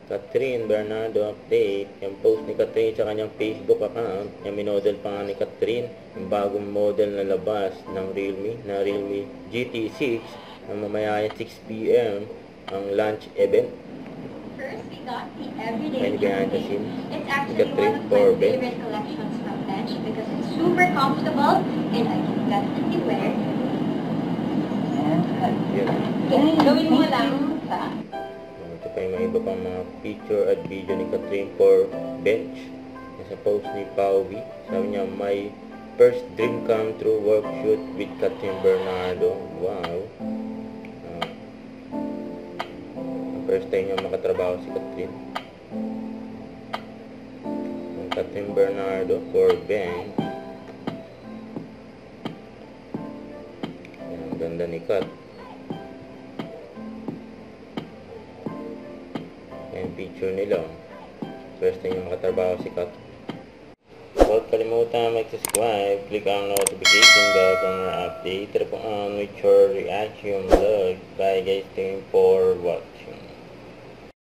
Catherine Bernardo update. Yung post ni Catherine sa kanyang Facebook account. Yung minodel pa nga ni Catherine. Yung bagong model na labas ng Realme. Na Realme GT6. Na mamaya 6 PM. Ang launch event. First, we got the everyday May behind the Bench. scenes. It's actually Catherine one of for my Bench. favorite collections from Bench because it's super comfortable and I can definitely wear. Yan. Gawin mo lang sa Ito pa yung mga iba pang mga picture at video ni Catherine for Bench. Sa post ni Pauvi, sabi niya, my first dream come true work shoot with Catherine Bernardo. Wow. First time niya makatrabaho si Catherine. Catherine Bernardo for Bench. Ang ganda ni Kat. Yung picture nila. First time yung makatrabaho si Kat. Huwag kalimutan mag-subscribe. Click ang notification bell para mga update. Tara po on with your reaction vlog. Bye guys. Thank you for watching.